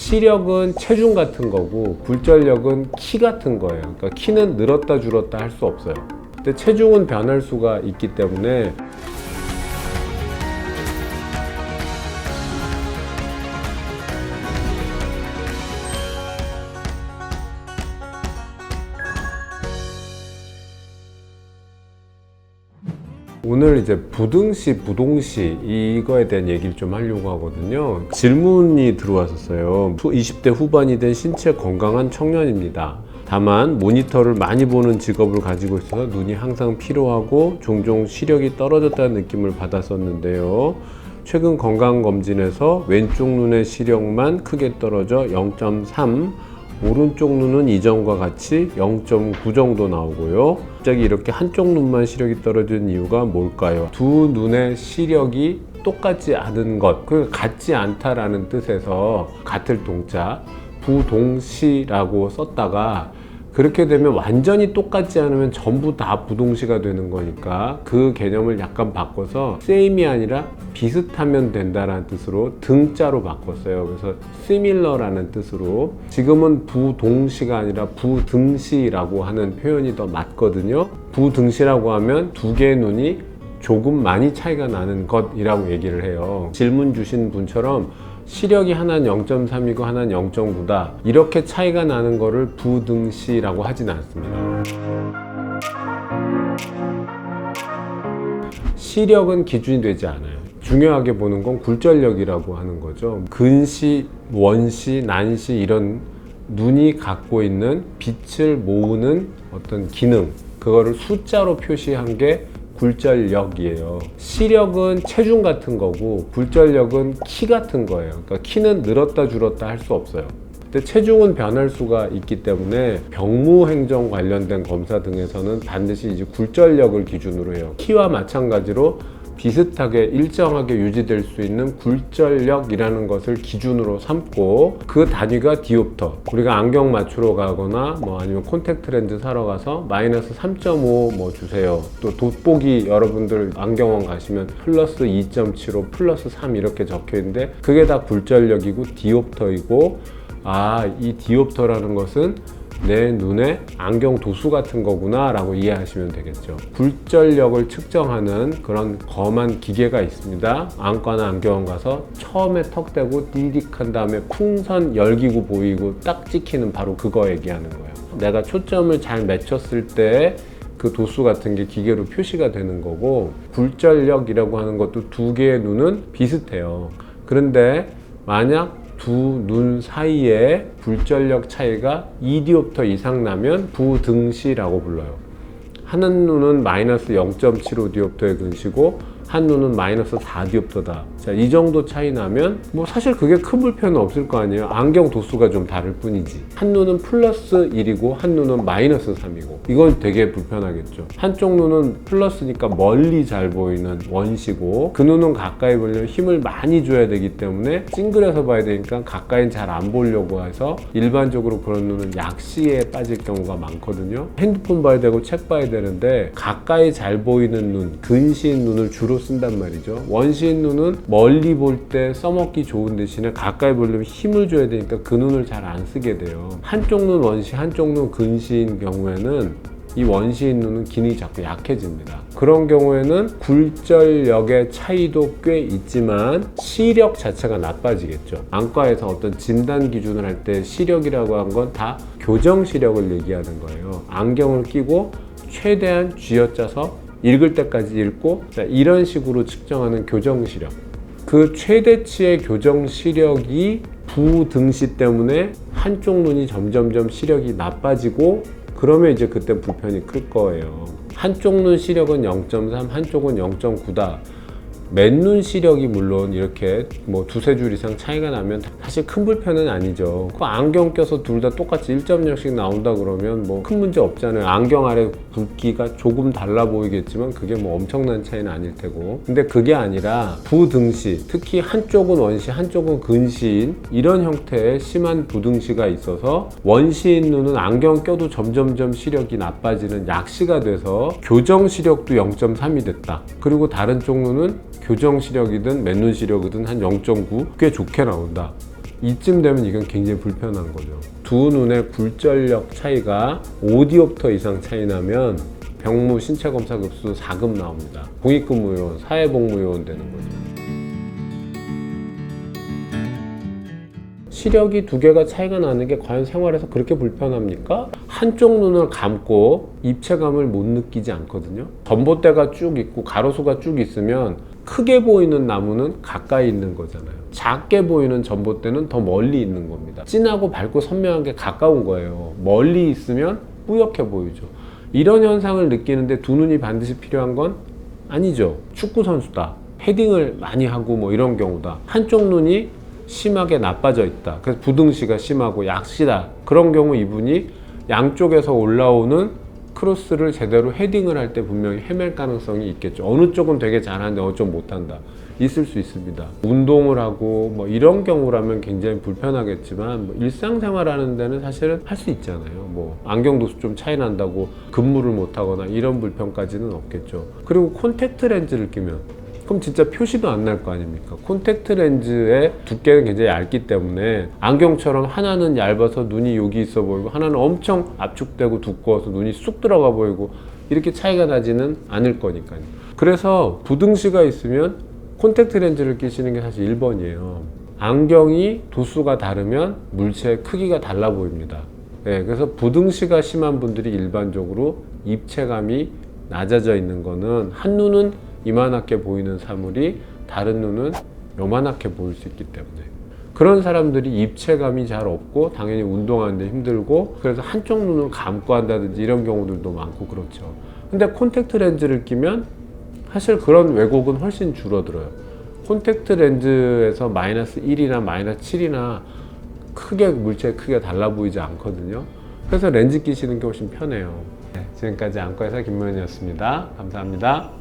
시력은 체중 같은 거고 굴절력은 키 같은 거예요. 그러니까 키는 늘었다 줄었다 할 수 없어요. 근데 체중은 변할 수가 있기 때문에 오늘 이제 부등시, 부동시 이거에 대한 얘기를 좀 하려고 하거든요. 질문이 들어왔었어요. 20대 후반이 된 신체 건강한 청년입니다. 다만 모니터를 많이 보는 직업을 가지고 있어서 눈이 항상 피로하고 종종 시력이 떨어졌다는 느낌을 받았었는데요. 최근 건강검진에서 왼쪽 눈의 시력만 크게 떨어져 0.3, 오른쪽 눈은 이전과 같이 0.9 정도 나오고요. 갑자기 이렇게 한쪽 눈만 시력이 떨어진 이유가 뭘까요? 두 눈의 시력이 똑같지 않은 것, 그 같지 않다라는 뜻에서 같을 동자 부동시라고 썼다가 그렇게 되면 완전히 똑같지 않으면 전부 다 부동시가 되는 거니까 그 개념을 약간 바꿔서 same이 아니라 비슷하면 된다라는 뜻으로 등자로 바꿨어요. 그래서 similar라는 뜻으로 지금은 부동시가 아니라 부등시라고 하는 표현이 더 맞거든요. 부등시라고 하면 두 개의 눈이 조금 많이 차이가 나는 것이라고 얘기를 해요. 질문 주신 분처럼 시력이 하나는 0.3이고 하나는 0.9다 이렇게 차이가 나는 거를 부등시라고 하진 않습니다. 시력은 기준이 되지 않아요. 중요하게 보는 건 굴절력이라고 하는 거죠. 근시, 원시, 난시 이런 눈이 갖고 있는 빛을 모으는 어떤 기능, 그거를 숫자로 표시한 게 굴절력이에요. 시력은 체중 같은 거고 굴절력은 키 같은 거예요. 그러니까 키는 늘었다 줄었다 할 수 없어요. 근데 체중은 변할 수가 있기 때문에 병무행정 관련된 검사 등에서는 반드시 이제 굴절력을 기준으로 해요. 키와 마찬가지로 비슷하게 일정하게 유지될 수 있는 굴절력이라는 것을 기준으로 삼고 그 단위가 디옵터. 우리가 안경 맞추러 가거나 뭐 아니면 콘택트 렌즈 사러 가서 마이너스 3.5 뭐 주세요. 또 돋보기 여러분들 안경원 가시면 플러스 2.75 플러스 3 이렇게 적혀 있는데 그게 다 굴절력이고 디옵터이고 이 디옵터라는 것은 내 눈에 안경 도수 같은 거구나 라고 이해하시면 되겠죠. 굴절력을 측정하는 그런 검한 기계가 있습니다. 안과나 안경원 가서 처음에 턱 대고 디딕 한 다음에 풍선 열기구 보이고 딱 찍히는 바로 그거 얘기하는 거예요. 내가 초점을 잘 맞췄을 때 그 도수 같은 게 기계로 표시가 되는 거고 굴절력이라고 하는 것도 두 개의 눈은 비슷해요. 그런데 만약 두 눈 사이에 굴절력 차이가 2디옵터 이상 나면 부등시라고 불러요. 한 눈은 마이너스 0.75디옵터의 근시고 한 눈은 마이너스 4디옵터다. 자, 이 정도 차이 나면 뭐 사실 그게 큰 불편은 없을 거 아니에요. 안경 도수가 좀 다를 뿐이지. 한 눈은 플러스 1이고 한 눈은 마이너스 3이고 이건 되게 불편하겠죠. 한쪽 눈은 플러스니까 멀리 잘 보이는 원시고 그 눈은 가까이 보려면 힘을 많이 줘야 되기 때문에 찡그려서 봐야 되니까 가까이는 잘 안 보려고 해서 일반적으로 그런 눈은 약시에 빠질 경우가 많거든요. 핸드폰 봐야 되고 책 봐야 되는데 가까이 잘 보이는 눈, 근시인 눈을 주로 쓴단 말이죠. 원시인 눈은 멀리 볼 때 써먹기 좋은 대신에 가까이 보려면 힘을 줘야 되니까 그 눈을 잘 안 쓰게 돼요. 한쪽 눈 원시, 한쪽 눈 근시인 경우에는 이 원시인 눈은 기능이 자꾸 약해집니다. 그런 경우에는 굴절력의 차이도 꽤 있지만 시력 자체가 나빠지겠죠. 안과에서 어떤 진단 기준을 할 때 시력이라고 한 건 다 교정 시력을 얘기하는 거예요. 안경을 끼고 최대한 쥐어짜서 읽을 때까지 읽고 이런 식으로 측정하는 교정 시력. 그 최대치의 교정 시력이 부등시 때문에 한쪽 눈이 점점점 시력이 나빠지고 그러면 이제 그때 불편이 클 거예요. 한쪽 눈 시력은 0.3, 한쪽은 0.9다. 맨눈 시력이 물론 이렇게 뭐 두세 줄 이상 차이가 나면 사실 큰 불편은 아니죠. 그 안경 껴서 둘 다 똑같이 1.0씩 나온다 그러면 뭐 큰 문제 없잖아요. 안경 아래 굵기가 조금 달라 보이겠지만 그게 뭐 엄청난 차이는 아닐 테고. 근데 그게 아니라 부등시, 특히 한쪽은 원시, 한쪽은 근시인 이런 형태의 심한 부등시가 있어서 원시인 눈은 안경 껴도 점점점 시력이 나빠지는 약시가 돼서 교정 시력도 0.3이 됐다. 그리고 다른 쪽 눈은 교정 시력이든 맨눈 시력이든 한 0.9 꽤 좋게 나온다. 이쯤 되면 이건 굉장히 불편한 거죠. 두 눈의 굴절력 차이가 5디옵터 이상 차이 나면 병무 신체검사 급수 4급 나옵니다. 공익근무요원, 사회복무요원 되는 거죠. 시력이 두 개가 차이가 나는 게 과연 생활에서 그렇게 불편합니까? 한쪽 눈을 감고 입체감을 못 느끼지 않거든요. 전봇대가 쭉 있고 가로수가 쭉 있으면 크게 보이는 나무는 가까이 있는 거잖아요. 작게 보이는 전봇대는 더 멀리 있는 겁니다. 진하고 밝고 선명한 게 가까운 거예요. 멀리 있으면 뿌옇게 보이죠. 이런 현상을 느끼는데 두 눈이 반드시 필요한 건 아니죠. 축구 선수다, 헤딩을 많이 하고 뭐 이런 경우다, 한쪽 눈이 심하게 나빠져 있다, 그래서 부등시가 심하고 약시다, 그런 경우 이분이 양쪽에서 올라오는 크로스를 제대로 헤딩을 할 때 분명히 헤맬 가능성이 있겠죠. 어느 쪽은 되게 잘하는데 어느 쪽 못한다, 있을 수 있습니다. 운동을 하고 뭐 이런 경우라면 굉장히 불편하겠지만 뭐 일상생활 하는 데는 사실은 할 수 있잖아요. 뭐 안경 도수 좀 차이 난다고 근무를 못 하거나 이런 불편까지는 없겠죠. 그리고 콘택트 렌즈를 끼면 그럼 진짜 표시도 안 날 거 아닙니까? 콘택트 렌즈의 두께는 굉장히 얇기 때문에 안경처럼 하나는 얇아서 눈이 여기 있어 보이고 하나는 엄청 압축되고 두꺼워서 눈이 쑥 들어가 보이고 이렇게 차이가 나지는 않을 거니까요. 그래서 부등시가 있으면 콘택트 렌즈를 끼시는 게 사실 1번이에요. 안경이 도수가 다르면 물체의 크기가 달라 보입니다. 네, 그래서 부등시가 심한 분들이 일반적으로 입체감이 낮아져 있는 거는 한 눈은 이만하게 보이는 사물이 다른 눈은 요만하게 보일 수 있기 때문에, 그런 사람들이 입체감이 잘 없고 당연히 운동하는데 힘들고 그래서 한쪽 눈을 감고 한다든지 이런 경우들도 많고 그렇죠. 근데 콘택트 렌즈를 끼면 사실 그런 왜곡은 훨씬 줄어들어요. 콘택트 렌즈에서 마이너스 1이나 마이너스 7이나 크게 물체의 크기가 달라 보이지 않거든요. 그래서 렌즈 끼시는 게 훨씬 편해요. 네, 지금까지 안과의사 김문현이었습니다. 감사합니다.